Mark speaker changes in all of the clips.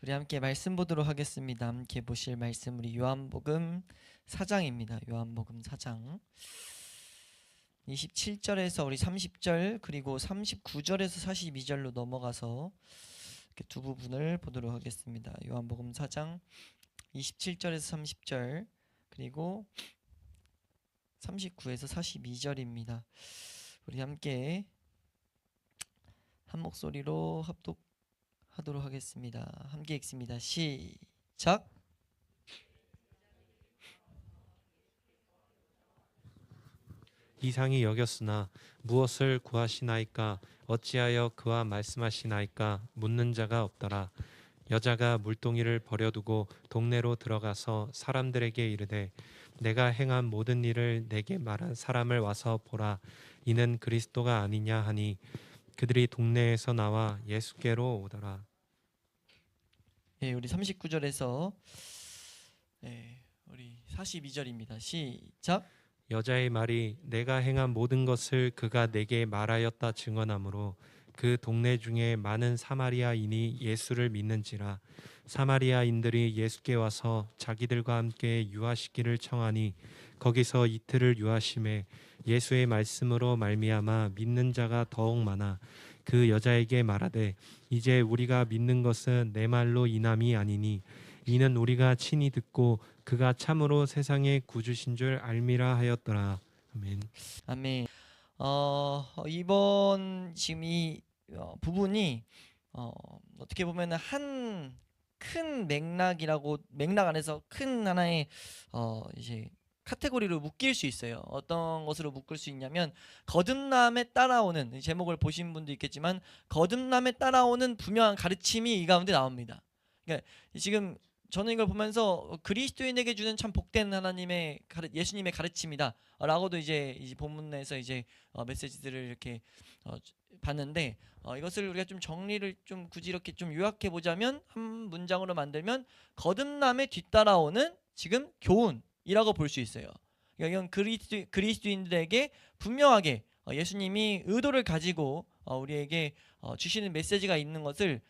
Speaker 1: 우리 함께 말씀 보도록 하겠습니다. 함께 보실 말씀 우리 요한복음 4장입니다. 요한복음 4장 27절에서 우리 30절 그리고 39절에서 42절로 넘어가서 이렇게 두 부분을 보도록 하겠습니다. 요한복음 4장 27절에서 30절 그리고 39에서 42절입니다. 우리 함께 한 목소리로 합독하도록 하겠습니다. 함께 읽습니다. 시작.
Speaker 2: 이상히 여겼으나 무엇을 구하시나이까? 어찌하여 그와 말씀하시나이까? 묻는 자가 없더라. 여자가 물동이를 버려두고 동네로 들어가서 사람들에게 이르되 내가 행한 모든 일을 내게 말한 사람을 와서 보라. 이는 그리스도가 아니냐 하니 그들이 동네에서 나와 예수께로 오더라.
Speaker 1: 우리 39절에서 우리 42절입니다. 시작.
Speaker 2: 여자의 말이 내가 행한 모든 것을 그가 내게 말하였다 증언하므로 그 동네 중에 많은 사마리아인이 예수를 믿는지라. 사마리아인들이 예수께 와서 자기들과 함께 유하시기를 청하니 거기서 이틀을 유하심에 예수의 말씀으로 말미암아 믿는 자가 더욱 많아 그 여자에게 말하되 이제 우리가 믿는 것은 내 말로 인함이 아니니 이는 우리가 친히 듣고 그가 참으로 세상의 구주신 줄 알미라 하였더라. 아멘.
Speaker 1: 아멘. 이번 지금 이 부분이 어떻게 보면 한 큰 맥락 안에서 큰 하나의 이제 카테고리로 묶일 수 있어요. 어떤 것으로 묶을 수 있냐면 거듭남에 따라오는, 이 제목을 보신 분도 있겠지만 거듭남에 따라오는 분명한 가르침이 이 가운데 나옵니다. 그러니까 지금 저는 이걸 보면서 그리스도인에게 주는 참 복된 하나님의 예수님의 가르침이다 라고도 이제 본문에서 이제 메시지들을 이렇게 봤는데, 이것을 우리가 좀 정리를 좀 굳이 이렇게 좀 요약해 보자면 한 문장으로 만들면 거듭남에 뒤따라오는 지금 교훈이라고 볼 수 있어요. 그러니까 이건 그리스도인들에게 분명하게 예수님이 의도를 가지고 우리에게 주시는 메시지가 있는 것을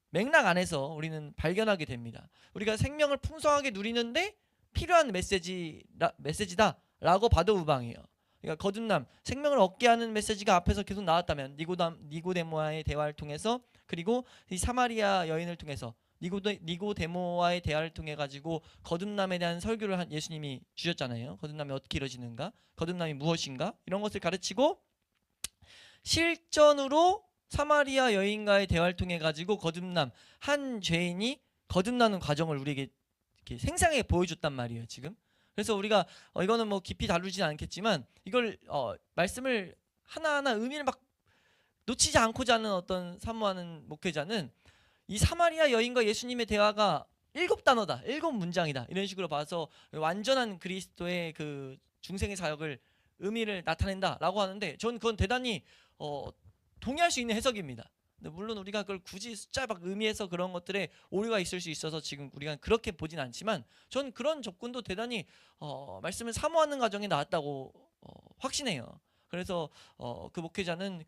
Speaker 1: 맥락 안에서 우리는 발견하게 됩니다. 우리가 생명을 풍성하게 누리는데 필요한 메시지다라고 봐도 무방해요. 그러니까 거듭남, 생명을 얻게 하는 메시지가 앞에서 계속 나왔다면 니고데모와의 대화를 통해서, 그리고 이 사마리아 여인을 통해서 니고데모와의 대화를 통해 가지고 거듭남에 대한 설교를 예수님이 주셨잖아요. 거듭남이 어떻게 이루어지는가, 거듭남이 무엇인가, 이런 것을 가르치고 실전으로 사마리아 여인과의 대화를 통해 가지고 한 죄인이 거듭나는 과정을 우리에게 이렇게 생생하게 보여줬단 말이에요, 지금. 그래서 우리가 이거는 뭐 깊이 다루지는 않겠지만 이걸 말씀을 하나하나 의미를 막 놓치지 않고자 하는 어떤 사모하는 목회자는 이 사마리아 여인과 예수님의 대화가 7단어다, 7문장이다 이런 식으로 봐서 완전한 그리스도의 그 중생의 사역을 의미를 나타낸다라고 하는데, 저는 그건 대단히 동의할 수 있는 해석입니다. 근데 물론 우리가 그걸 굳이 숫자 막 의미해서 그런 것들에 오류가 있을 수 있어서 지금 우리가 그렇게 보진 않지만, 전 그런 접근도 대단히 말씀을 사모하는 과정에 나왔다고 확신해요. 그래서 그 목회자는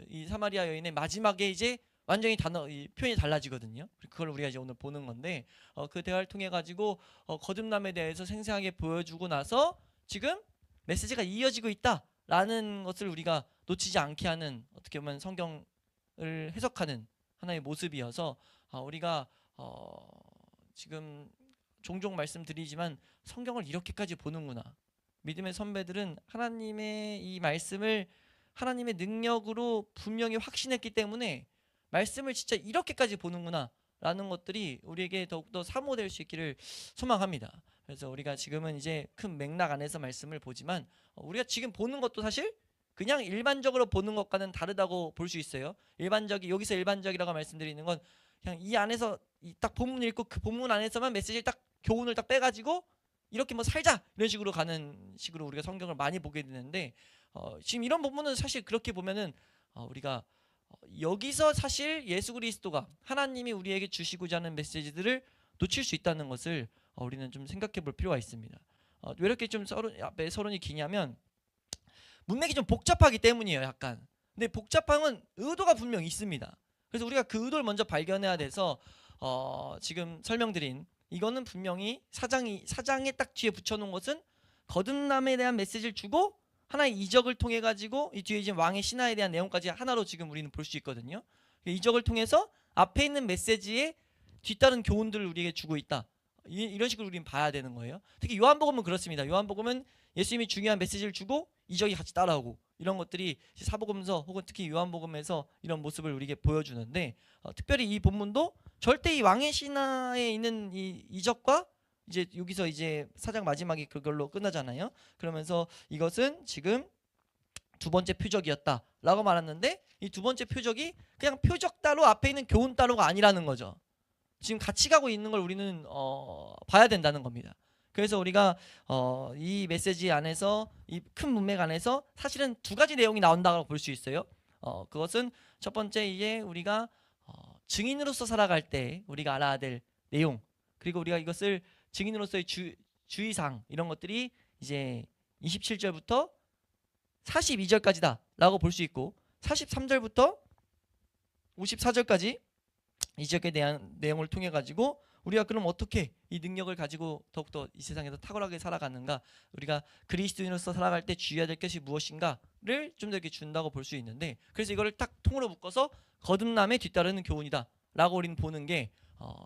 Speaker 1: 이 사마리아 여인의 마지막에 이제 완전히 이 표현이 달라지거든요. 그걸 우리가 이제 오늘 보는 건데, 그 대화를 통해 가지고 거듭남에 대해서 생생하게 보여주고 나서 지금 메시지가 이어지고 있다라는 것을 우리가 놓치지 않게 하는, 어떻게 보면 성경을 해석하는 하나의 모습이어서 우리가 지금 종종 말씀드리지만 성경을 이렇게까지 보는구나. 믿음의 선배들은 하나님의 이 말씀을 하나님의 능력으로 분명히 확신했기 때문에 말씀을 진짜 이렇게까지 보는구나 라는 것들이 우리에게 더욱더 사모될 수 있기를 소망합니다. 그래서 우리가 지금은 이제 큰 맥락 안에서 말씀을 보지만 우리가 지금 보는 것도 사실 그냥 일반적으로 보는 것과는 다르다고 볼 수 있어요. 여기서 일반적이라고 말씀드리는 건 그냥 이 안에서 딱 본문 읽고 그 본문 안에서만 메시지를 딱 교훈을 딱 빼가지고 이렇게 뭐 살자 이런 식으로 가는 식으로 우리가 성경을 많이 보게 되는데, 지금 이런 부분은 사실 그렇게 보면은 우리가 여기서 사실 예수 그리스도가 하나님이 우리에게 주시고자 하는 메시지들을 놓칠 수 있다는 것을 우리는 좀 생각해 볼 필요가 있습니다. 왜 이렇게 좀 서론이 기냐면 문맥이 좀 복잡하기 때문이에요, 약간. 근데 복잡함은 의도가 분명 있습니다. 그래서 우리가 그 의도를 먼저 발견해야 돼서 지금 설명드린 이거는 분명히 사장에 딱 뒤에 붙여놓은 것은 거듭남에 대한 메시지를 주고 하나의 이적을 통해 가지고 이 뒤에 이제 왕의 신하에 대한 내용까지 하나로 지금 우리는 볼 수 있거든요. 이적을 통해서 앞에 있는 메시지에 뒤따른 교훈들을 우리에게 주고 있다. 이런 식으로 우리는 봐야 되는 거예요. 특히 요한복음은 그렇습니다. 요한복음은 예수님이 중요한 메시지를 주고 이적이 같이 따라오고 이런 것들이 사복음서 혹은 특히 요한복음에서 이런 모습을 우리에게 보여주는데 특별히 이 본문도 절대 이 왕의 신하에 있는 이 이적과 이제 여기서 이제 사장 마지막에 그걸로 끝나잖아요. 그러면서 이것은 지금 두 번째 표적이었다라고 말했는데 이 두 번째 표적이 그냥 표적 따로 앞에 있는 교훈 따로가 아니라는 거죠. 지금 같이 가고 있는 걸 우리는 봐야 된다는 겁니다. 그래서 우리가 이 메시지 안에서 이 큰 문맥 안에서 사실은 두 가지 내용이 나온다고 볼 수 있어요. 그것은 첫 번째 이제 우리가 증인으로서 살아갈 때 우리가 알아야 될 내용, 그리고 우리가 이것을 증인으로서의 주의사항 이런 것들이 이제 27절부터 42절까지다라고 볼 수 있고 43절부터 54절까지 이적에 대한 내용을 통해 가지고 우리가 그럼 어떻게 이 능력을 가지고 더욱더 이 세상에서 탁월하게 살아가는가, 우리가 그리스도인으로서 살아갈 때 주의해야 될 것이 무엇인가를 좀 더 이렇게 준다고 볼 수 있는데, 그래서 이거를 딱 통으로 묶어서 거듭남에 뒤따르는 교훈이다 라고 우리는 보는 게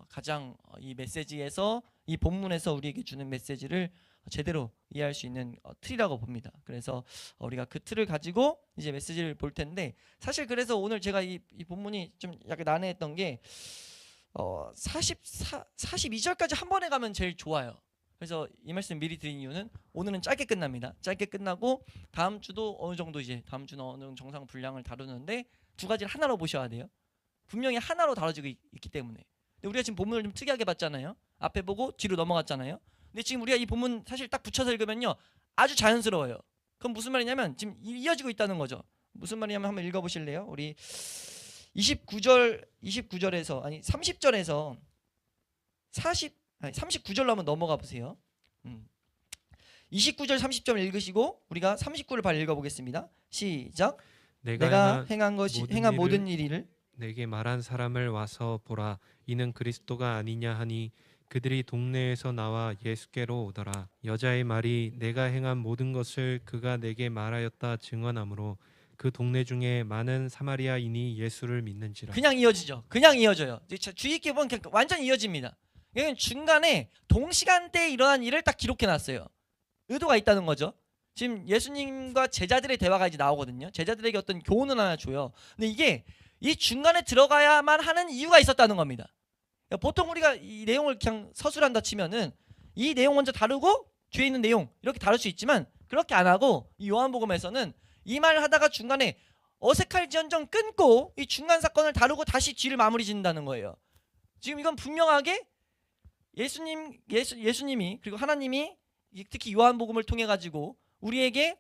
Speaker 1: 가장 이 메시지에서 이 본문에서 우리에게 주는 메시지를 제대로 이해할 수 있는 틀이라고 봅니다. 그래서 우리가 그 틀을 가지고 이제 메시지를 볼 텐데, 사실 그래서 오늘 제가 이 본문이 좀 약간 난해했던 게 42절까지 한 번에 가면 제일 좋아요. 그래서 이 말씀 미리 드린 이유는 오늘은 짧게 끝납니다. 짧게 끝나고 다음 주도 어느 정도 이제 다음 주는 어느 정도 정상 분량을 다루는데 두 가지를 하나로 보셔야 돼요. 분명히 하나로 다뤄지고 있기 때문에. 근데 우리가 지금 본문을 좀 특이하게 봤잖아요. 앞에 보고 뒤로 넘어갔잖아요. 근데 지금 우리가 이 본문 사실 딱 붙여서 읽으면요 아주 자연스러워요. 그럼 무슨 말이냐면 지금 이어지고 있다는 거죠. 무슨 말이냐면 한번 읽어보실래요? 우리 29절에서 아니 30절에서 39절로 한번 넘어가 보세요. 29절 30절 읽으시고 우리가 39를 바로 읽어보겠습니다. 시작. 내가 행한 모든 일을
Speaker 2: 내게 말한 사람을 와서 보라. 이는 그리스도가 아니냐 하니 그들이 동네에서 나와 예수께로 오더라. 여자의 말이 내가 행한 모든 것을 그가 내게 말하였다 증언하므로 그 동네 중에 많은 사마리아인이 예수를 믿는지라.
Speaker 1: 그냥 이어지죠. 그냥 이어져요. 주의 깊게 보면 완전 이어집니다. 이건 중간에 동시간대에 일어난 일을 딱 기록해놨어요. 의도가 있다는 거죠. 지금 예수님과 제자들의 대화가 이제 나오거든요. 제자들에게 어떤 교훈을 하나 줘요. 근데 이게 이 중간에 들어가야만 하는 이유가 있었다는 겁니다. 보통 우리가 이 내용을 그냥 서술한다 치면은 이 내용 먼저 다루고 뒤에 있는 내용 이렇게 다룰 수 있지만 그렇게 안 하고 이 요한복음에서는 이 말을 하다가 중간에 어색할지언정 끊고 이 중간 사건을 다루고 다시 뒤를 마무리 짓는다는 거예요. 지금 이건 분명하게 예수님이 그리고 하나님이 특히 요한복음을 통해 가지고 우리에게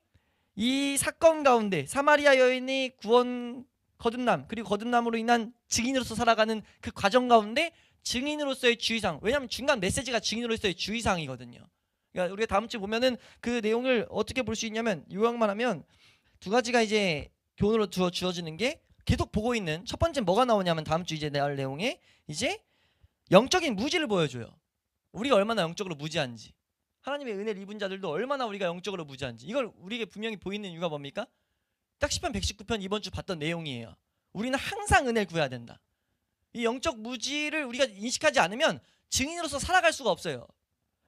Speaker 1: 이 사건 가운데 사마리아 여인의 구원 거듭남 그리고 거듭남으로 인한 증인으로서 살아가는 그 과정 가운데 증인으로서의 주의사항, 왜냐하면 중간 메시지가 증인으로서의 주의사항이거든요. 그러니까 우리가 다음 주에 보면은 그 내용을 어떻게 볼 수 있냐면 요약만 하면 두 가지가 이제 교훈으로 주어지는 게 계속 보고 있는 첫 번째 뭐가 나오냐면 다음 주 이제 나올 내용에 이제 영적인 무지를 보여줘요. 우리가 얼마나 영적으로 무지한지, 하나님의 은혜를 입은 자들도 얼마나 우리가 영적으로 무지한지, 이걸 우리에게 분명히 보이는 이유가 뭡니까? 딱 10편 119편 이번 주 봤던 내용이에요. 우리는 항상 은혜를 구해야 된다. 이 영적 무지를 우리가 인식하지 않으면 증인으로서 살아갈 수가 없어요.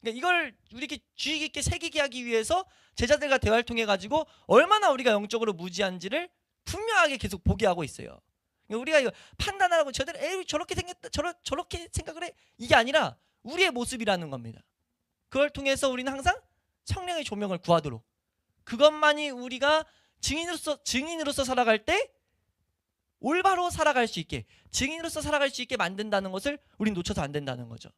Speaker 1: 그러니까 이걸 우리에게 주의 깊게 새기게 하기 위해서 제자들과 대화를 통해 가지고 얼마나 우리가 영적으로 무지한지를 분명하게 계속 보게 하고 있어요. 그러니까 우리가 이거 판단하라고 저들 저렇게 생겼다 저렇게 생각을 해 이게 아니라 우리의 모습이라는 겁니다. 그걸 통해서 우리는 항상 성령의 조명을 구하도록, 그것만이 우리가 증인으로서 살아갈 때 올바로 살아갈 수 있게, 증인으로서 살아갈 수 있게 만든다는 것을 우린 놓쳐서 안 된다는 거죠.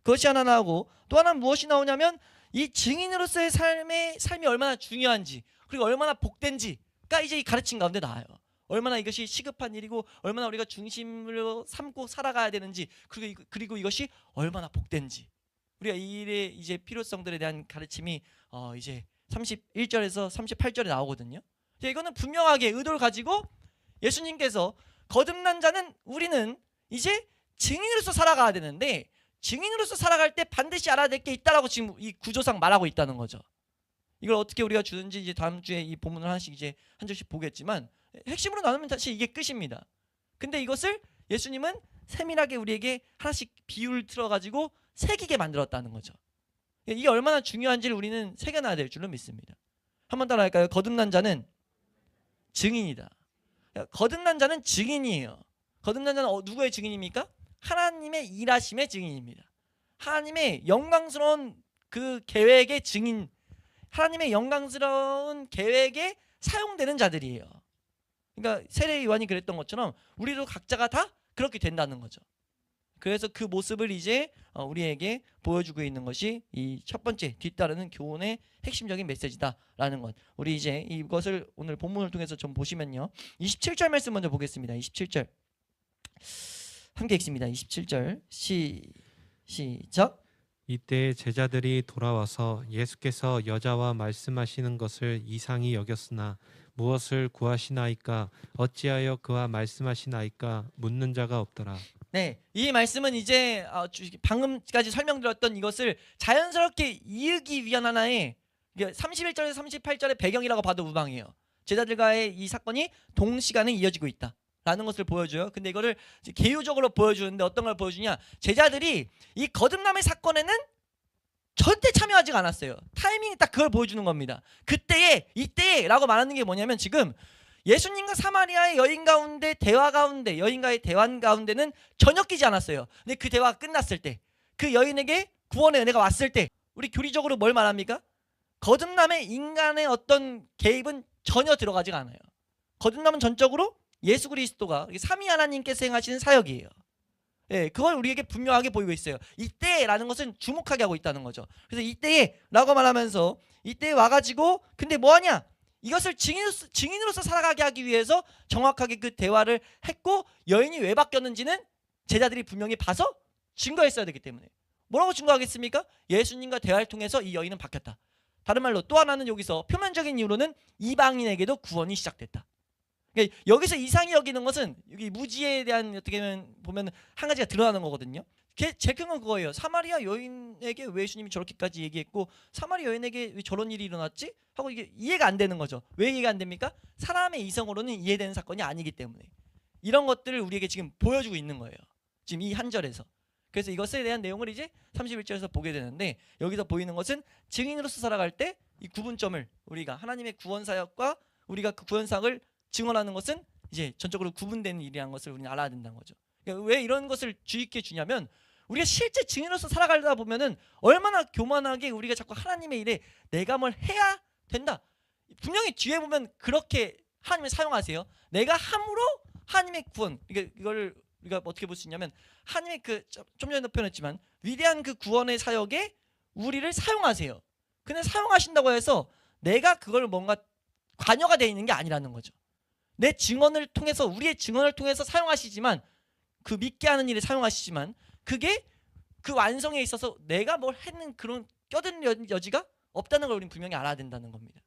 Speaker 1: 그것이 하나 나오고 또 하나는 무엇이 나오냐면 이 증인으로서의 삶이 얼마나 중요한지 그리고 얼마나 복된지가 이제 이 가르침 가운데 나와요. 얼마나 이것이 시급한 일이고 얼마나 우리가 중심으로 삼고 살아가야 되는지 그리고 이것이 얼마나 복된지 우리가 이 일의 이제 필요성들에 대한 가르침이 이제 31절에서 38절에 나오거든요. 이거는 분명하게 의도를 가지고 예수님께서 거듭난 자는 우리는 이제 증인으로서 살아가야 되는데 증인으로서 살아갈 때 반드시 알아야 될 게 있다라고 지금 이 구조상 말하고 있다는 거죠. 이걸 어떻게 우리가 주는지 이제 다음 주에 이 본문을 하나씩 이제 한 절씩 보겠지만 핵심으로 나누면 사실 이게 끝입니다. 근데 이것을 예수님은 세밀하게 우리에게 하나씩 비유를 틀어가지고 새기게 만들었다는 거죠. 이게 얼마나 중요한지를 우리는 새겨놔야 될 줄로 믿습니다. 한번 따라할까요? 거듭난 자는 증인이다. 거듭난 자는 증인이에요. 거듭난 자는 누구의 증인입니까? 하나님의 일하심의 증인입니다. 하나님의 영광스러운 그 계획의 증인, 하나님의 영광스러운 계획에 사용되는 자들이에요. 그러니까 세례 요한이 그랬던 것처럼 우리도 각자가 다 그렇게 된다는 거죠. 그래서 그 모습을 이제 우리에게 보여주고 있는 것이 이 첫 번째 뒤따르는 교훈의 핵심적인 메시지다라는 것. 우리 이제 이것을 오늘 본문을 통해서 좀 보시면요. 27절 말씀 먼저 보겠습니다. 27절 함께 읽습니다. 27절 시작.
Speaker 2: 이때 제자들이 돌아와서 예수께서 여자와 말씀하시는 것을 이상히 여겼으나 무엇을 구하시나이까 어찌하여 그와 말씀하시나이까 묻는 자가 없더라.
Speaker 1: 네, 이 말씀은 이제 방금까지 설명드렸던 이것을 자연스럽게 이으기 위한 하나의 31절에서 38절의 배경이라고 봐도 무방해요. 제자들과의 이 사건이 동시간에 이어지고 있다라는 것을 보여줘요. 근데 이거를 개요적으로 보여주는데 어떤 걸 보여주냐? 제자들이 이 거듭남의 사건에는 절대 참여하지 않았어요. 타이밍이 딱 그걸 보여주는 겁니다. 그때에 이때라고 말하는 게 뭐냐면 지금 예수님과 사마리아의 여인 가운데 대화 가운데 여인과의 대화 가운데는 전혀 끼지 않았어요. 근데 그 대화가 끝났을 때 그 여인에게 구원의 은혜가 왔을 때 우리 교리적으로 뭘 말합니까? 거듭남의 인간의 어떤 개입은 전혀 들어가지가 않아요. 거듭남은 전적으로 예수 그리스도가 삼위 하나님께서 행하시는 사역이에요. 예, 그걸 우리에게 분명하게 보이고 있어요. 이때라는 것은 주목하게 하고 있다는 거죠. 그래서 이때라고 말하면서 이때에 와가지고 근데 뭐하냐? 이것을 증인으로서 살아가게 하기 위해서 정확하게 그 대화를 했고 여인이 왜 바뀌었는지는 제자들이 분명히 봐서 증거했어야 되기 때문에 뭐라고 증거하겠습니까? 예수님과 대화를 통해서 이 여인은 바뀌었다. 다른 말로 또 하나는 여기서 표면적인 이유로는 이방인에게도 구원이 시작됐다. 그러니까 여기서 이상히 여기는 것은 여기 무지에 대한 어떻게 보면 한 가지가 드러나는 거거든요. 제일 큰 건 그거예요. 사마리아 여인에게 왜 예수님이 저렇게까지 얘기했고 사마리아 여인에게 왜 저런 일이 일어났지? 하고 이게 이해가 안 되는 거죠. 왜 이해가 안 됩니까? 사람의 이성으로는 이해되는 사건이 아니기 때문에 이런 것들을 우리에게 지금 보여주고 있는 거예요. 지금 이 한 절에서. 그래서 이것에 대한 내용을 이제 31절에서 보게 되는데 여기서 보이는 것은 증인으로서 살아갈 때 이 구분점을 우리가 하나님의 구원 사역과 우리가 그 구원 사역을 증언하는 것은 이제 전적으로 구분되는 일이라는 것을 우리는 알아야 된다는 거죠. 그러니까 왜 이런 것을 주의 있게 주냐면 우리가 실제 증인으로서 살아가다 보면은 얼마나 교만하게 우리가 자꾸 하나님의 일에 내가 뭘 해야 된다. 분명히 뒤에 보면 그렇게 하나님을 사용하세요. 내가 함으로 하나님의 구원. 그러니까 이걸 우리가 어떻게 볼 수 있냐면 하나님의 좀 전에도 표현했지만 위대한 그 구원의 사역에 우리를 사용하세요. 근데 사용하신다고 해서 내가 그걸 뭔가 관여가 되어 있는 게 아니라는 거죠. 내 증언을 통해서 우리의 증언을 통해서 사용하시지만 그 믿게 하는 일에 사용하시지만 그게 그 완성에 있어서 내가 뭘 했는 그런 껴드는 여지가 없다는 걸 우리는 분명히 알아야 된다는 겁니다.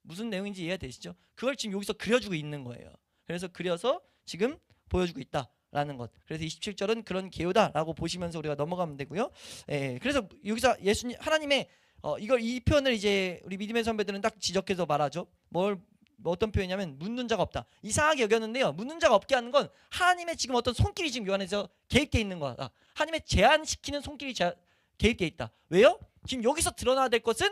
Speaker 1: 무슨 내용인지 이해가 되시죠? 그걸 지금 여기서 그려주고 있는 거예요. 그래서 그려서 지금 보여주고 있다라는 것. 그래서 27절은 그런 개요다라고 보시면서 우리가 넘어가면 되고요. 그래서 여기서 예수님 하나님의 이 표현을 이제 우리 믿음의 선배들은 딱 지적해서 말하죠. 뭐 어떤 표현이냐면 묻는 자가 없다. 이상하게 여겼는데요. 묻는 자가 없게 하는 건 하나님의 지금 어떤 손길이 지금 요 안에서 개입되어 있는 거다. 하나님의 제한시키는 손길이 개입되어 있다. 왜요? 지금 여기서 드러나야 될 것은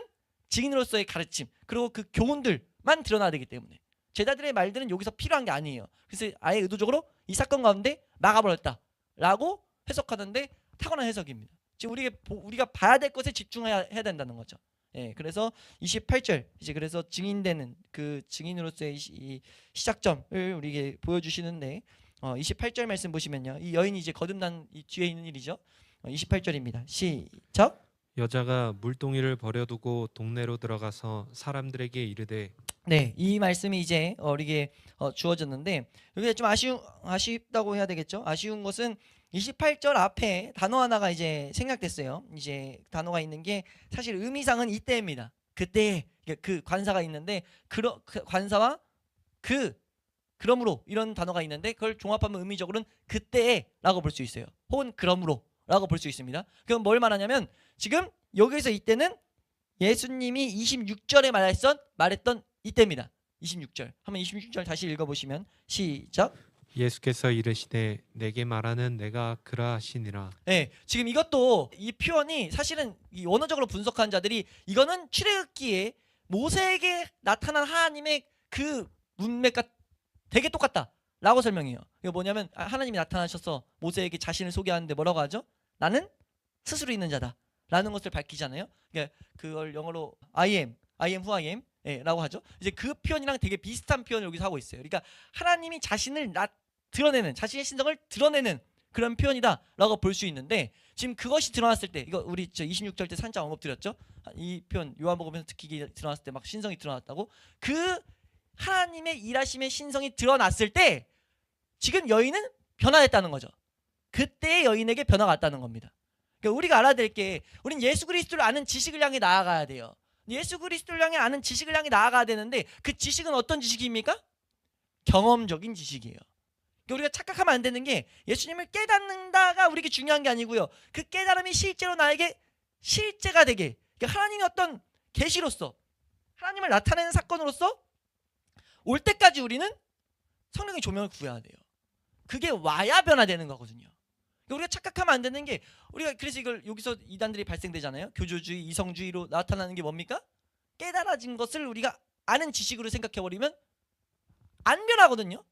Speaker 1: 증인으로서의 가르침 그리고 그 교훈들만 드러나야 되기 때문에 제자들의 말들은 여기서 필요한 게 아니에요. 그래서 아예 의도적으로 이 사건 가운데 막아버렸다라고 해석하는데 타고난 해석입니다. 지금 우리가 봐야 될 것에 집중해야 된다는 거죠. 그래서 28절 이제 그래서 증인되는 그 증인으로서의 이 시작점을 우리에게 보여주시는데 28절 말씀 보시면요, 이 여인이 이제 거듭난 이 뒤에 있는 일이죠. 28절입니다. 시작.
Speaker 2: 여자가 물동이를 버려두고 동네로 들어가서 사람들에게 이르되.
Speaker 1: 네, 이 말씀이 이제 우리에게 주어졌는데 여기가 좀 아쉽다고 해야 되겠죠. 아쉬운 것은 28절 앞에 단어 하나가 이제 생략됐어요. 이제 단어가 있는 게 사실 의미상은 이때입니다. 그때 그 관사가 있는데 그 관사와 그 그러므로 이런 단어가 있는데 그걸 종합하면 의미적으로는 그때라고 볼 수 있어요. 혹은 그러므로라고 볼 수 있습니다. 그럼 뭘 말하냐면 지금 여기서 이때는 예수님이 26절에 말했던 이때입니다. 26절. 한번 26절 다시 읽어보시면 시작.
Speaker 2: 예수께서 이르시되 내게 말하는 내가 그라 하시니라.
Speaker 1: 네, 지금 이것도 이 표현이 사실은 이 원어적으로 분석한 자들이 이거는 출애굽기에 모세에게 나타난 하나님의 그 문맥과 되게 똑같다라고 설명해요. 이거 뭐냐면 하나님이 나타나셔서 모세에게 자신을 소개하는데 뭐라고 하죠? 나는 스스로 있는 자다라는 것을 밝히잖아요. 그러니까 그걸 영어로 I am who I am 라고 하죠. 이제 그 표현이랑 되게 비슷한 표현을 여기서 하고 있어요. 그러니까 하나님이 자신을 드러내는, 자신의 신성을 드러내는 그런 표현이다라고 볼 수 있는데, 지금 그것이 드러났을 때, 이거 우리 26절 때 살짝 언급 드렸죠. 이 표현 요한복음에서 특히 드러났을 때 막 신성이 드러났다고. 그 하나님의 일하심의 신성이 드러났을 때 지금 여인은 변화됐다는 거죠. 그때의 여인에게 변화가 왔다는 겁니다. 그러니까 우리가 알아야 될 게, 우린 예수 그리스도를 아는 지식을 향해 나아가야 돼요. 예수 그리스도를 향해 아는 지식을 향해 나아가야 되는데, 그 지식은 어떤 지식입니까? 경험적인 지식이에요. 그러니까 우리가 착각하면 안 되는 게, 예수님을 깨닫는다가 우리에게 중요한 게 아니고요, 그 깨달음이 실제로 나에게 실제가 되게, 그러니까 하나님의 어떤 계시로서, 하나님을 나타내는 사건으로서 올 때까지 우리는 성령의 조명을 구해야 돼요. 그게 와야 변화되는 거거든요. 그러니까 우리가 착각하면 안 되는 게, 우리가 그래서 이걸 여기서 이단들이 발생되잖아요. 교조주의, 이성주의로 나타나는 게 뭡니까? 깨달아진 것을 우리가 아는 지식으로 생각해버리면 안 변하거든요.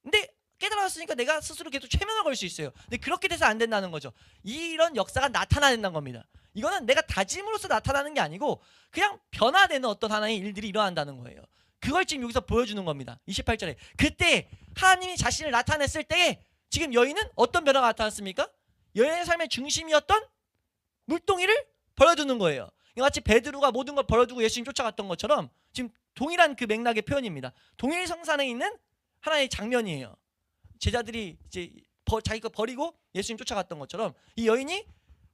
Speaker 1: 근데 깨달았으니까 내가 스스로 계속 최면을 걸 수 있어요. 근데 그렇게 돼서 안 된다는 거죠. 이런 역사가 나타나야 된다는 겁니다. 이거는 내가 다짐으로써 나타나는 게 아니고 그냥 변화되는 어떤 하나의 일들이 일어난다는 거예요. 그걸 지금 여기서 보여주는 겁니다. 28절에 그때 하나님이 자신을 나타냈을 때에 지금 여인은 어떤 변화가 나타났습니까? 여인의 삶의 중심이었던 물동이를 버려두는 거예요. 마치 베드로가 모든 걸 버려두고 예수님 쫓아갔던 것처럼 지금 동일한 그 맥락의 표현입니다. 동일 성산에 있는 하나의 장면이에요. 제자들이 이제 자기 거 버리고 예수님 쫓아갔던 것처럼 이 여인이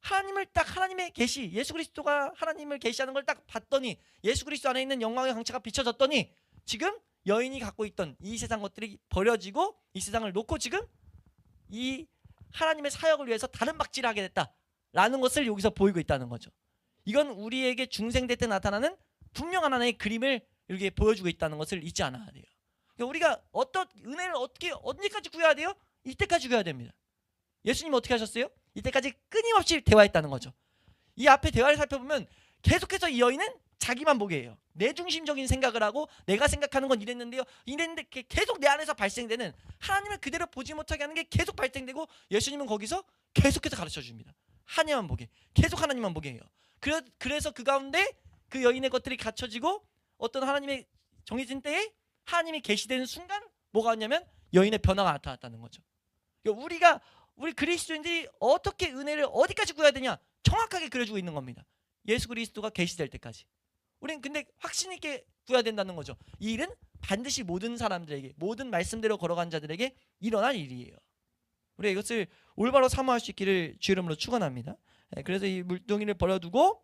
Speaker 1: 하나님을 딱, 하나님의 계시, 예수 그리스도가 하나님을 계시하는 걸 딱 봤더니, 예수 그리스도 안에 있는 영광의 강차가 비춰졌더니 지금 여인이 갖고 있던 이 세상 것들이 버려지고 이 세상을 놓고 지금 이 하나님의 사역을 위해서 다른 박질을 하게 됐다라는 것을 여기서 보이고 있다는 거죠. 이건 우리에게 중생대 때 나타나는 분명한 하나의 그림을 이렇게 보여주고 있다는 것을 잊지 않아야 돼요. 그러니까 우리가 어떤 은혜를 언제까지 구해야 돼요? 이때까지 구해야 됩니다. 예수님 어떻게 하셨어요? 이때까지 끊임없이 대화했다는 거죠. 이 앞에 대화를 살펴보면 계속해서 이 여인은 자기만 보게 해요. 내 중심적인 생각을 하고 내가 생각하는 건 이랬는데요, 이랬는데 계속 내 안에서 발생되는, 하나님을 그대로 보지 못하게 하는 게 계속 발생되고, 예수님은 거기서 계속해서 가르쳐 줍니다. 하나님만 보게, 계속 하나님만 보게 해요. 그래서 그 가운데 그 여인의 것들이 갖춰지고 어떤 하나님의 정해진 때에 하나님이 계시되는 순간 뭐가 왔냐면 여인의 변화가 나타났다는 거죠. 그러니까 우리 그리스도인들이 어떻게 은혜를 어디까지 구해야 되냐, 정확하게 그려주고 있는 겁니다. 예수 그리스도가 계시될 때까지. 우리는 근데 확신 있게 구해야 된다는 거죠. 이 일은 반드시 모든 사람들에게, 모든 말씀대로 걸어간 자들에게 일어날 일이에요. 우리가 이것을 올바로 사모할 수 있기를 주 이름으로 축원합니다. 그래서 이 물동이를 버려두고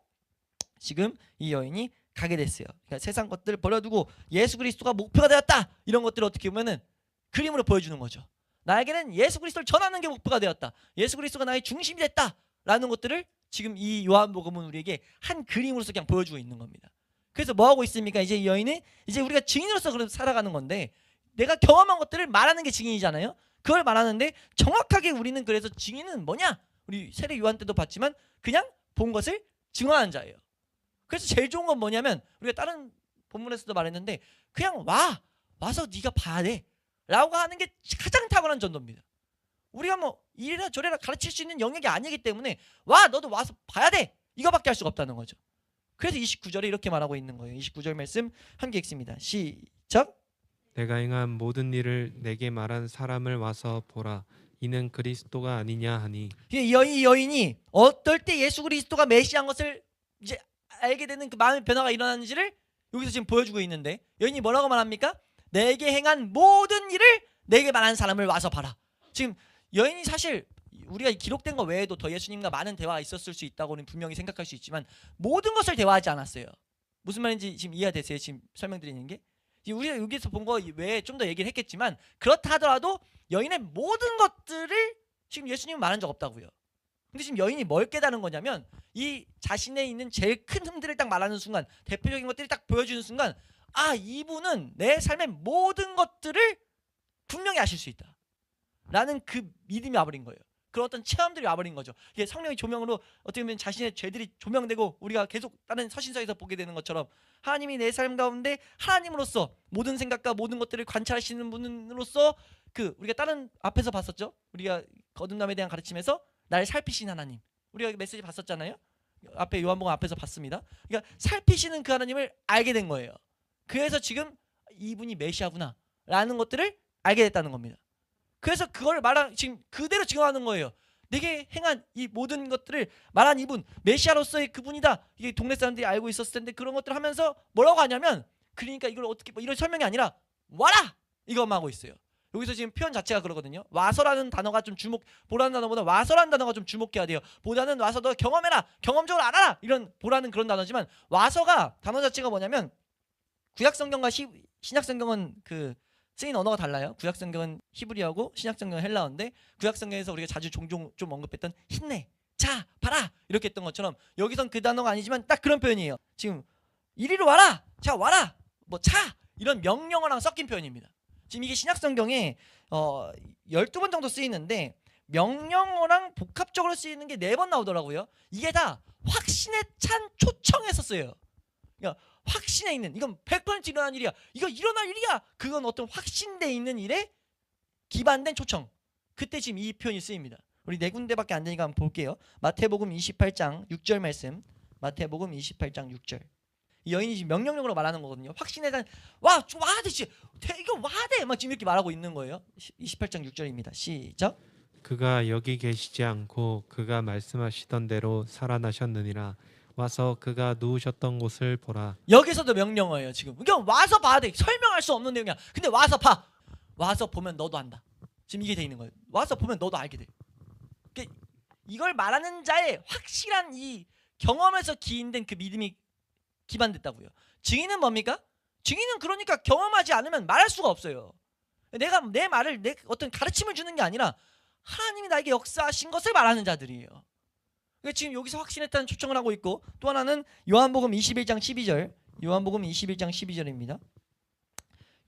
Speaker 1: 지금 이 여인이 가게 됐어요. 그러니까 세상 것들을 버려두고 예수 그리스도가 목표가 되었다, 이런 것들을 어떻게 보면은 그림으로 보여주는 거죠. 나에게는 예수 그리스도를 전하는 게 목표가 되었다, 예수 그리스도가 나의 중심이 됐다라는 것들을 지금 이 요한복음은 우리에게 한 그림으로서 그냥 보여주고 있는 겁니다. 그래서 뭐 하고 있습니까? 이제 이 여인은 이제 우리가 증인으로서 그래서 살아가는 건데, 내가 경험한 것들을 말하는 게 증인이잖아요. 그걸 말하는데 정확하게 우리는 그래서 증인은 뭐냐? 우리 세례 요한 때도 봤지만 그냥 본 것을 증언하는 자예요. 그래서 제일 좋은 건 뭐냐면, 우리가 다른 본문에서도 말했는데 그냥 와서 네가 봐야 돼 라고 하는 게 가장 탁월한 전도입니다. 우리가 뭐 이래라 저래라 가르칠 수 있는 영역이 아니기 때문에 너도 와서 봐야 돼, 이거밖에 할 수가 없다는 거죠. 그래서 29절에 이렇게 말하고 있는 거예요. 29절 말씀 함께 읽습니다. 시작.
Speaker 2: 내가 행한 모든 일을 내게 말한 사람을 와서 보라, 이는 그리스도가 아니냐 하니.
Speaker 1: 이 여인이 어떨 때 예수 그리스도가 메시아인 것을 이제 알게 되는 그 마음의 변화가 일어나는지를 여기서 지금 보여주고 있는데, 여인이 뭐라고 말합니까? 내게 행한 모든 일을 내게 말한 사람을 와서 봐라. 지금 여인이 사실 우리가 기록된 것 외에도 더 예수님과 많은 대화가 있었을 수 있다고는 분명히 생각할 수 있지만 모든 것을 대화하지 않았어요. 무슨 말인지 지금 이해되세요? 지금 설명드리는 게, 우리가 여기서 본 거 외에 좀 더 얘기를 했겠지만 그렇다 하더라도 여인의 모든 것들을 지금 예수님은 말한 적 없다고요. 근데 지금 여인이 뭘 깨달은 거냐면 이 자신에 있는 제일 큰 흠들을 딱 말하는 순간, 대표적인 것들을 딱 보여주는 순간, 아, 이분은 내 삶의 모든 것들을 분명히 아실 수 있다 라는 그 믿음이 와버린 거예요. 그런 어떤 체험들이 와버린 거죠. 이게 성령의 조명으로 어떻게 보면 자신의 죄들이 조명되고 우리가 계속 다른 서신서에서 보게 되는 것처럼 하나님이 내 삶 가운데 하나님으로서 모든 생각과 모든 것들을 관찰하시는 분으로서 그 우리가 다른 앞에서 봤었죠. 우리가 거듭남에 대한 가르침에서 날 살피신 하나님, 우리가 메시지 봤었잖아요. 앞에 요한복음 앞에서 봤습니다. 그러니까 살피시는 그 하나님을 알게 된 거예요. 그래서 지금 이분이 메시아구나 라는 것들을 알게 됐다는 겁니다. 그래서 그걸 지금 그대로 증언하는 거예요. 내게 행한 이 모든 것들을 말한 이분, 메시아로서의 그분이다. 이게 동네 사람들이 알고 있었을 텐데 그런 것들을 하면서 뭐라고 하냐면, 그러니까 이걸 어떻게 뭐 이런 설명이 아니라 와라 이것만 하고 있어요. 여기서 지금 표현 자체가 그러거든요. 와서라는 단어가 좀 보라는 단어보다 와서라는 단어가 좀 주목해야 돼요. 보다는 와서 너 경험해라, 경험적으로 알아라, 이런 보라는 그런 단어지만 와서가 단어 자체가 뭐냐면, 구약 성경과 신약 성경은 그 쓰인 언어가 달라요. 구약 성경은 히브리어고 신약 성경은 헬라어인데, 구약 성경에서 우리가 자주 종종 좀 언급했던 힘내, 자, 봐라 이렇게 했던 것처럼 여기선 그 단어가 아니지만 딱 그런 표현이에요. 지금 이리로 와라, 자 와라, 뭐 차, 이런 명령어랑 섞인 표현입니다. 지금 이게 신약 성경에 12번 정도 쓰이는데 명령어랑 복합적으로 쓰이는 게 4번 나오더라고요. 이게 다 확신에 찬 초청에서 쓰여요. 그러니까 확신에 있는, 이건 100% 일어난 일이야, 이거 일어날 일이야, 그건 어떤 확신돼 있는 일에 기반된 초청. 그때 지금 이 표현이 쓰입니다. 우리 4군데밖에 안 되니까 한번 볼게요. 마태복음 28장 6절 말씀. 마태복음 28장 6절. 이 여인이 지금 명령력으로 말하는 거거든요. 확신에 대한 좀 와대, 이거 와대 막 지금 이렇게 말하고 있는 거예요. 28장 6절입니다. 시작.
Speaker 2: 그가 여기 계시지 않고 그가 말씀하시던 대로 살아나셨느니라. 와서 그가 누우셨던 곳을 보라.
Speaker 1: 여기서도 명령어예요. 지금 이게 와서 봐야 돼. 설명할 수 없는 내용이야. 근데 와서 봐. 와서 보면 너도 안다. 지금 이게 돼 있는 거예요. 와서 보면 너도 알게 돼. 그러니까 이걸 말하는 자의 확실한 이 경험에서 기인된 그 믿음이 기반됐다고요. 증인은 뭡니까? 증인은 그러니까 경험하지 않으면 말할 수가 없어요. 내가 내 말을, 내 어떤 가르침을 주는 게 아니라 하나님이 나에게 역사하신 것을 말하는 자들이에요. 그러니까 지금 여기서 확신했다는 초청을 하고 있고, 또 하나는 요한복음 21장 12절. 요한복음 21장 12절입니다.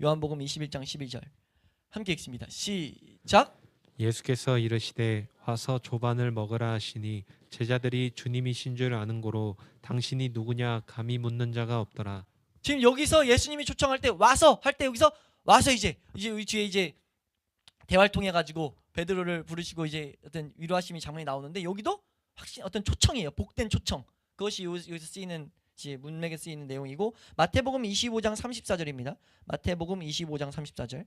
Speaker 1: 요한복음 21장 12절. 함께 읽습니다. 시작.
Speaker 2: 예수께서 이르시되 와서 조반을 먹으라 하시니 제자들이 주님이신 줄 아는 고로 당신이 누구냐 감히 묻는 자가 없더라.
Speaker 1: 지금 여기서 예수님이 초청할 때 와서 할 때 여기서 와서 이제 우리 뒤에 이제 대화를 통해 가지고 베드로를 부르시고 이제 어떤 위로하심이 장면이 나오는데, 여기도 확신 어떤 초청이에요. 복된 초청. 그것이 여기서 쓰이는 이제 문맥에 쓰이는 내용이고, 마태복음 25장 34절입니다. 마태복음 25장 34절.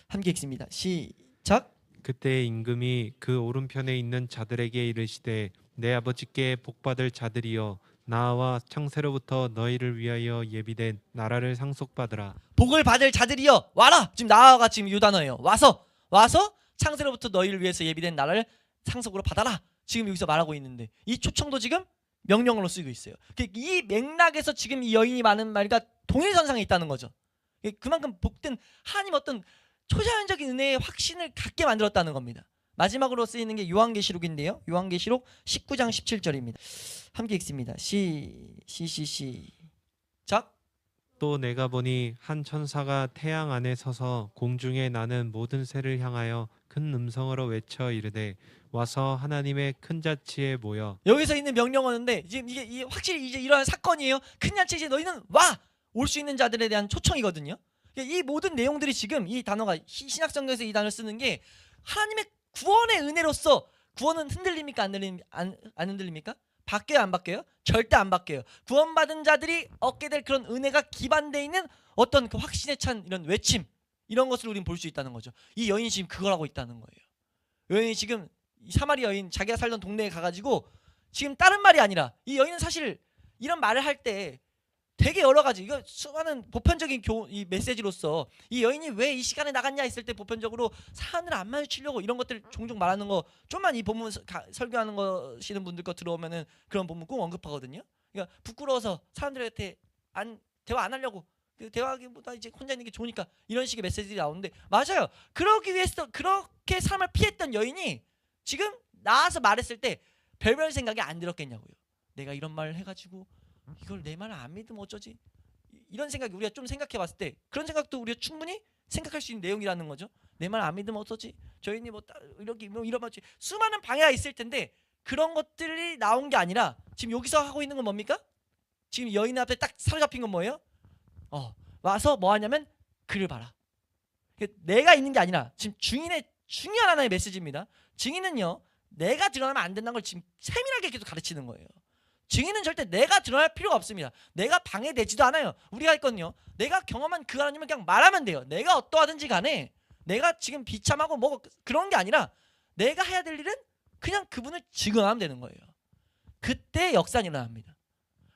Speaker 1: 함께 읽습니다. 시작.
Speaker 2: 그때 임금이 그 오른편에 있는 자들에게 이르시되 내 아버지께 복받을 자들이여 나와 창세로부터 너희를 위하여 예비된 나라를 상속받으라.
Speaker 1: 복을 받을 자들이여 와라. 지금 나와가 지금 이 단어예요. 와서 창세로부터 너희를 위해서 예비된 나라를 상속으로 받아라. 지금 여기서 말하고 있는데 이 초청도 지금 명령어로 쓰이고 있어요. 이 맥락에서 지금 이 여인이 많은 말과 동일선상에 있다는 거죠. 그만큼 복된 하나님 어떤 초자연적인 은혜의 확신을 갖게 만들었다는 겁니다. 마지막으로 쓰이는 게 요한계시록인데요. 요한계시록 19장 17절입니다. 함께 읽습니다. 시작.
Speaker 2: 또 내가 보니 한 천사가 태양 안에 서서 공중에 나는 모든 새를 향하여 큰 음성으로 외쳐 이르되 와서 하나님의 큰 자치에 모여.
Speaker 1: 여기서 있는 명령어인데 지금 이게 확실히 이제 일어난 사건이에요. 큰 자치, 이제 너희는 와! 올 수 있는 자들에 대한 초청이거든요. 이 모든 내용들이 지금 이 단어가 신약 성경에서 이 단어를 쓰는 게 하나님의 구원의 은혜로서, 구원은 흔들립니까? 안 흔들립니까? 바뀌어요, 안 바뀌어요? 절대 안 바뀌어요. 구원받은 자들이 얻게 될 그런 은혜가 기반되어 있는 어떤 그 확신에 찬 이런 외침, 이런 것을 우리는 볼 수 있다는 거죠. 이 여인이 지금 그걸 하고 있다는 거예요. 여인이 지금 이 사마리 여인, 자기가 살던 동네에 가가지고 지금 다른 말이 아니라, 이 여인은 사실 이런 말을 할 때 되게 여러 가지, 이거 수많은 보편적인 이 메시지로서 이 여인이 왜 이 시간에 나갔냐 했을 때 보편적으로 사안을 안 마주치려고 이런 것들 종종 말하는 거, 좀만 이 본문 설교하는 거시는 분들 거 들어오면은 그런 본문 꼭 언급하거든요. 그러니까 부끄러워서 사람들한테 대화 안 하려고 대화하기보다 이제 혼자 있는 게 좋으니까 이런 식의 메시지들이 나오는데 맞아요. 그러기 위해서 그렇게 사람을 피했던 여인이 지금 나와서 말했을 때 별별 생각이 안 들었겠냐고요. 내가 이런 말을 해가지고 이걸 내 말을 안 믿으면 어쩌지? 이런 생각이 우리가 좀 생각해봤을 때 그런 생각도 우리가 충분히 생각할 수 있는 내용이라는 거죠. 내 말 안 믿으면 어쩌지? 저희는 이렇게 이러면 수많은 방해가 있을 텐데 그런 것들이 나온 게 아니라 지금 여기서 하고 있는 건 뭡니까? 지금 여인 앞에 딱 사로잡힌 건 뭐예요? 와서 뭐 하냐면 그를 봐라. 내가 있는 게 아니라 지금 증인의 중요한 하나의 메시지입니다. 증인은요 내가 드러나면 안 된다는 걸 지금 세밀하게 계속 가르치는 거예요. 증인은 절대 내가 드러날 필요가 없습니다. 내가 방해되지도 않아요. 우리가 할 건요 내가 경험한 그 하나님을 그냥 말하면 돼요. 내가 어떠하든지 간에 내가 지금 비참하고 뭐 그런 게 아니라 내가 해야 될 일은 그냥 그분을 증언하면 되는 거예요. 그때 역사는 일어납니다.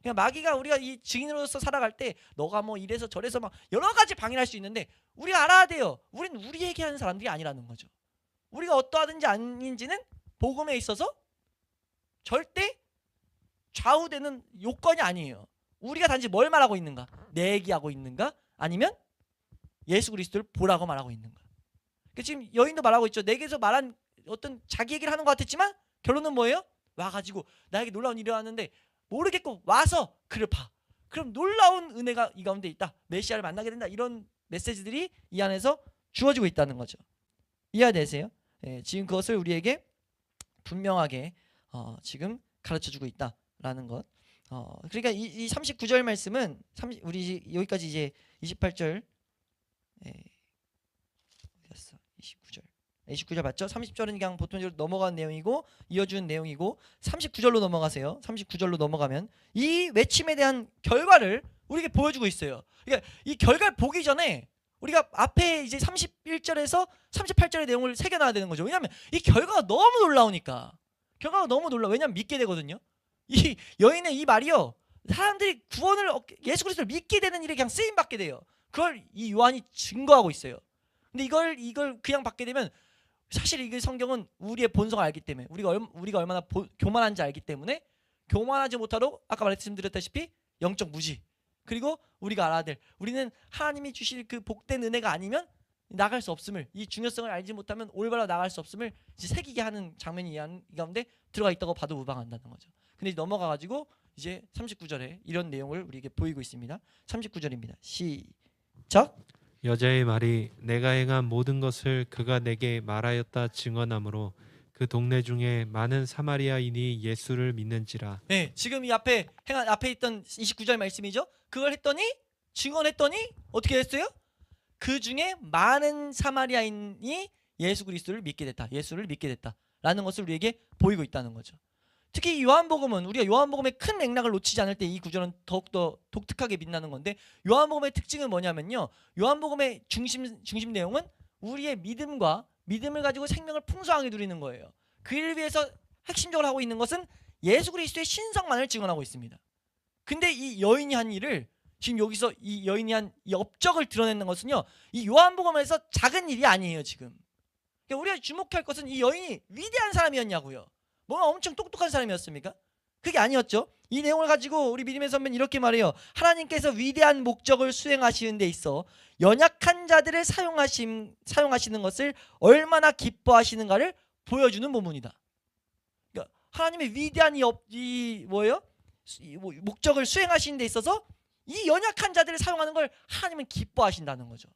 Speaker 1: 그냥 마귀가 우리가 이 증인으로서 살아갈 때 너가 뭐 이래서 저래서 막 여러 가지 방해를 할 수 있는데 우리가 알아야 돼요. 우린 우리 얘기하는 사람들이 아니라는 거죠. 우리가 어떠하든지 아닌지는 복음에 있어서 절대 좌우되는 요건이 아니에요. 우리가 단지 뭘 말하고 있는가? 내 얘기하고 있는가? 아니면 예수 그리스도를 보라고 말하고 있는가? 지금 여인도 말하고 있죠. 내게서 말한 어떤 자기 얘기를 하는 것 같았지만 결론은 뭐예요? 와가지고 나에게 놀라운 일이 왔는데 모르겠고 와서 그를 봐. 그럼 놀라운 은혜가 이 가운데 있다. 메시아를 만나게 된다. 이런 메시지들이 이 안에서 주어지고 있다는 거죠. 이해되세요? 지금 그것을 우리에게 분명하게 지금 가르쳐주고 있다라는 것. 그러니까 이 39절 말씀은 우리 여기까지 이제 28절 29절 맞죠? 30절은 그냥 보통적으로 넘어간 내용이고 이어주는 내용이고 39절로 넘어가세요. 39절로 넘어가면 이 외침에 대한 결과를 우리에게 보여주고 있어요. 그러니까 이 결과를 보기 전에 우리가 앞에 이제 31절에서 38절의 내용을 새겨놔야 되는 거죠. 왜냐하면 이 결과가 너무 놀라우니까. 결과가 너무 놀라워. 왜냐하면 믿게 되거든요. 이 여인의 이 말이요. 사람들이 구원을 예수 그리스도를 믿게 되는 일에 그냥 쓰임 받게 돼요. 그걸 이 요한이 증거하고 있어요. 근데 이걸 그냥 받게 되면 사실 이게 성경은 우리의 본성을 알기 때문에 우리가 얼마나 교만한지 알기 때문에 교만하지 못하도록 아까 말씀드렸다시피 영적 무지 그리고 우리가 알아야 될 우리는 하나님이 주실 그 복된 은혜가 아니면 나갈 수 없음을 이 중요성을 알지 못하면 올바로 나갈 수 없음을 이제 새기게 하는 장면이 이 가운데 들어가 있다고 봐도 무방한다는 거죠. 근데 넘어가가지고 이제 39절에 이런 내용을 우리에게 보이고 있습니다. 39절입니다. 시작.
Speaker 2: 여자의 말이 내가 행한 모든 것을 그가 내게 말하였다 증언하므로 그 동네 중에 많은 사마리아인이 예수를 믿는지라.
Speaker 1: 네, 지금 이 앞에 있던 29절 말씀이죠. 그걸 했더니 증언했더니 어떻게 됐어요? 그 중에 많은 사마리아인이 예수 그리스도를 믿게 됐다. 예수를 믿게 됐다라는 것을 우리에게 보이고 있다는 거죠. 특히 요한복음은 우리가 요한복음의 큰 맥락을 놓치지 않을 때 이 구절은 더욱더 독특하게 빛나는 건데 요한복음의 특징은 뭐냐면요. 요한복음의 중심 내용은 우리의 믿음을 가지고 생명을 풍성하게 누리는 거예요. 그를 위해서 핵심적으로 하고 있는 것은 예수 그리스도의 신성만을 증언하고 있습니다. 근데 이 여인이 한 일을 지금 여기서 이 여인이 한 이 업적을 드러내는 것은요. 이 요한복음에서 작은 일이 아니에요. 지금 그러니까 우리가 주목할 것은 이 여인이 위대한 사람이었냐고요. 뭔가 엄청 똑똑한 사람이었습니까? 그게 아니었죠. 이 내용을 가지고 우리 믿음의 선배는 이렇게 말해요. 하나님께서 위대한 목적을 수행하시는 데 있어 연약한 자들을 사용하시는 것을 얼마나 기뻐하시는가를 보여주는 본문이다. 그러니까 하나님의 위대한 이 목적을 수행하시는 데 있어서 이 연약한 자들을 사용하는 걸 하나님은 기뻐하신다는 거죠.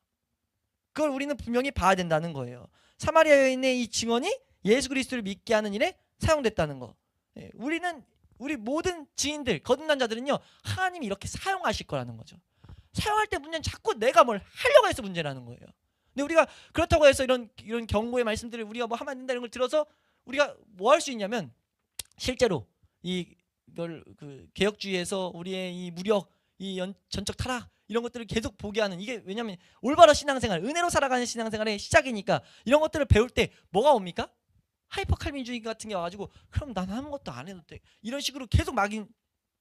Speaker 1: 그걸 우리는 분명히 봐야 된다는 거예요. 사마리아 여인의 이 증언이 예수 그리스도를 믿게 하는 일에 사용됐다는 거. 우리 모든 지인들, 거듭난 자들은요 하나님이 이렇게 사용하실 거라는 거죠. 사용할 때 문제는 자꾸 내가 뭘 하려고 해서 문제라는 거예요. 근데 우리가 그렇다고 해서 이런 경고의 말씀들을 우리가 뭐 하면 안 된다 이런 걸 들어서 우리가 뭐 할 수 있냐면 실제로 이걸 개혁주의에서 우리의 이 무력, 전적 타락 이런 것들을 계속 보게 하는 이게 왜냐하면 올바른 신앙생활, 은혜로 살아가는 신앙생활의 시작이니까 이런 것들을 배울 때 뭐가 옵니까? 하이퍼칼빈주의 같은 게 와가지고 그럼 난 아무것도 안 해도 돼 이런 식으로 계속 막인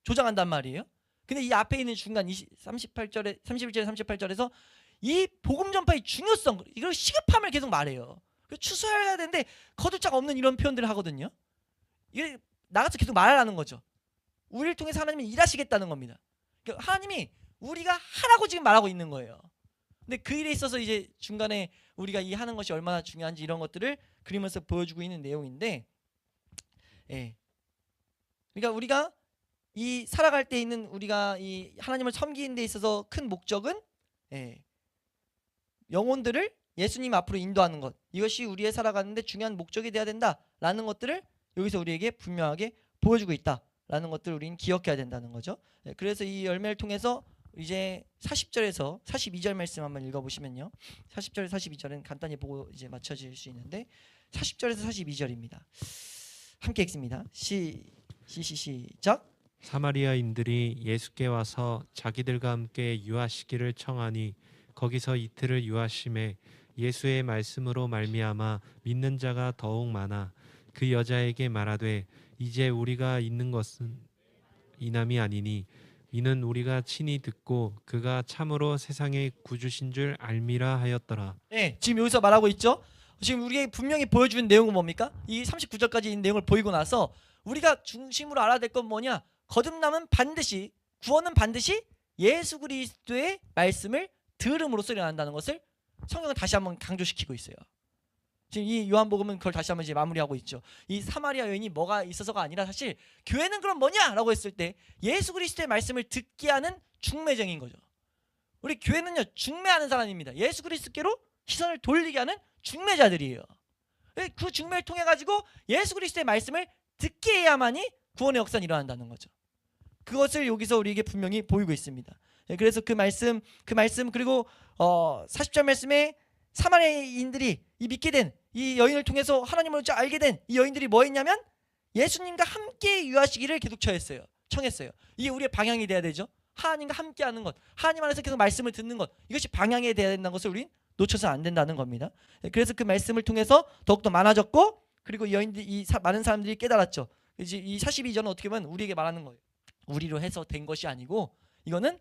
Speaker 1: 조장한단 말이에요. 근데 이 앞에 있는 중간 31절 38절에서 이 복음 전파의 중요성 이걸 시급함을 계속 말해요. 추수해야 되는데 거두자가 없는 이런 표현들을 하거든요. 이게 나가서 계속 말하라는 거죠. 우리를 통해서 하나님이 일하시겠다는 겁니다. 그러니까 하나님이 우리가 하라고 지금 말하고 있는 거예요. 근데 그 일에 있어서 이제 중간에 우리가 이 하는 것이 얼마나 중요한지 이런 것들을 그리면서 보여주고 있는 내용인데, 예. 그러니까 우리가 이 살아갈 때 있는 우리가 이 하나님을 섬기는 데 있어서 큰 목적은, 예, 영혼들을 예수님 앞으로 인도하는 것, 이것이 우리의 살아가는데 중요한 목적이 돼야 된다라는 것들을 여기서 우리에게 분명하게 보여주고 있다라는 것들을 우리는 기억해야 된다는 거죠. 예, 그래서 이 열매를 통해서 이제 40절에서 42절 말씀 한번 읽어보시면요, 40절 42절은 간단히 보고 이제 맞춰질 수 있는데 40절에서 42절입니다. 함께 읽습니다. 시작.
Speaker 2: 사마리아인들이 예수께 와서 자기들과 함께 유하시기를 청하니 거기서 이틀을 유하심에 예수의 말씀으로 말미암아 믿는 자가 더욱 많아 그 여자에게 말하되 이제 우리가 있는 것은 이남이 아니니 이는 우리가 친히 듣고 그가 참으로 세상의 구주신 줄 알미라 하였더라.
Speaker 1: 네, 지금 여기서 말하고 있죠. 지금 우리에게 분명히 보여주는 내용은 뭡니까? 이 39절까지 이 내용을 보이고 나서 우리가 중심으로 알아야 될 건 뭐냐? 거듭남은 반드시, 구원은 반드시 예수 그리스도의 말씀을 들음으로써 일어난다는 것을 성경은 다시 한번 강조시키고 있어요. 지금 이 요한복음은 그걸 다시 한번 이제 마무리하고 있죠. 이 사마리아 여인이 뭐가 있어서가 아니라 사실 교회는 그럼 뭐냐라고 했을 때 예수 그리스도의 말씀을 듣게 하는 중매정인 거죠. 우리 교회는요, 중매하는 사람입니다. 예수 그리스도께로 시선을 돌리게 하는 중매자들이에요. 그 중매를 통해 가지고 예수 그리스도의 말씀을 듣게 해야만이 구원의 역사는 일어난다는 거죠. 그것을 여기서 우리에게 분명히 보이고 있습니다. 그래서 그 말씀 그리고 40절 말씀에 사마리아인들이 이 믿게 된 이 여인을 통해서 하나님을 알게 된 이 여인들이 뭐 했냐면 예수님과 함께 유하시기를 계속 청했어요. 이게 우리의 방향이 돼야 되죠. 하나님과 함께하는 것, 하나님 안에서 계속 말씀을 듣는 것, 이것이 방향이 돼야 된다는 것을 우린 놓쳐서는 안 된다는 겁니다. 그래서 그 말씀을 통해서 더욱더 많아졌고, 그리고 여인들이 많은 사람들이 깨달았죠. 이제 이 42절은 어떻게 보면 우리에게 말하는 거예요. 우리로 해서 된 것이 아니고 이거는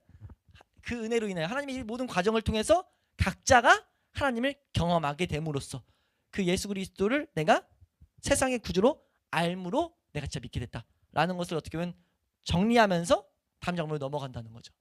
Speaker 1: 그 은혜로 인하여 하나님의 이 모든 과정을 통해서 각자가 하나님을 경험하게 됨으로써 그 예수 그리스도를 내가 세상의 구주로 알므로 내가 진짜 믿게 됐다라는 것을 어떻게 보면 정리하면서 다음 장면으로 넘어간다는 거죠.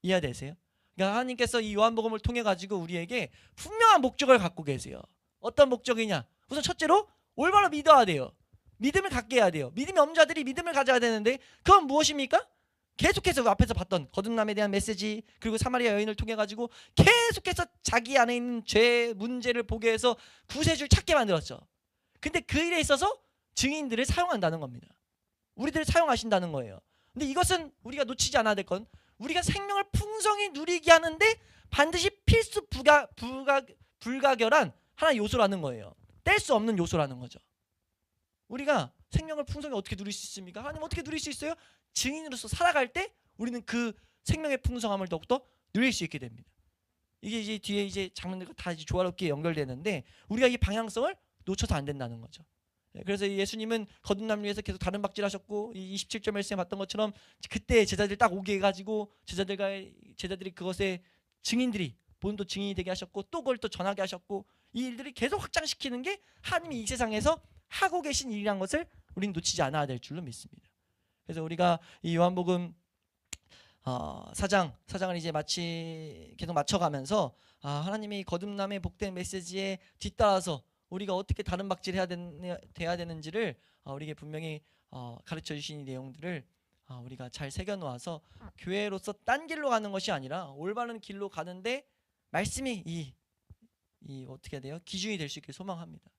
Speaker 1: 이해되세요? 그러니까 하나님께서 이 요한복음을 통해 가지고 우리에게 분명한 목적을 갖고 계세요. 어떤 목적이냐? 우선 첫째로 올바로 믿어야 돼요. 믿음을 갖게 해야 돼요. 믿음이 없는 자들이 믿음을 가져야 되는데 그건 무엇입니까? 계속해서 앞에서 봤던 거듭남에 대한 메시지, 그리고 사마리아 여인을 통해 가지고 계속해서 자기 안에 있는 죄 문제를 보게 해서 구세주를 찾게 만들었죠. 근데 그 일에 있어서 증인들을 사용한다는 겁니다. 우리들을 사용하신다는 거예요. 근데 이것은 우리가 놓치지 않아야 될 건 우리가 생명을 풍성히 누리게 하는데 반드시 필수 불가결한 하나의 요소라는 거예요. 뗄 수 없는 요소라는 거죠. 우리가 생명을 풍성히 어떻게 누릴 수 있습니까? 하나님 어떻게 누릴 수 있어요? 증인으로서 살아갈 때 우리는 그 생명의 풍성함을 더욱더 누릴 수 있게 됩니다. 이게 이제 뒤에 이제 장면들과 다 이제 조화롭게 연결되는데 우리가 이 방향성을 놓쳐서 안 된다는 거죠. 그래서 예수님은 거듭남을 위해서 계속 다른 박질하셨고, 이 27절 말씀에 봤던 것처럼 그때 제자들 딱 오게 해가지고 제자들이 그것에 증인들이 본도 증인이 되게 하셨고, 또 그걸 또 전하게 하셨고, 이 일들이 계속 확장시키는 게 하나님이 이 세상에서 하고 계신 일이란 것을 우리는 놓치지 않아야 될 줄로 믿습니다. 그래서 우리가 이 요한복음 4장을 이제 계속 맞춰가면서 하나님이 거듭남의 복된 메시지에 뒤따라서 우리가 어떻게 다른 박질 돼야 되는지를 우리에게 분명히 가르쳐 주신 내용들을 우리가 잘 새겨놓아서 교회로서 딴 길로 가는 것이 아니라 올바른 길로 가는데 말씀이 이 어떻게 해야 돼요? 기준이 될 수 있길 소망합니다.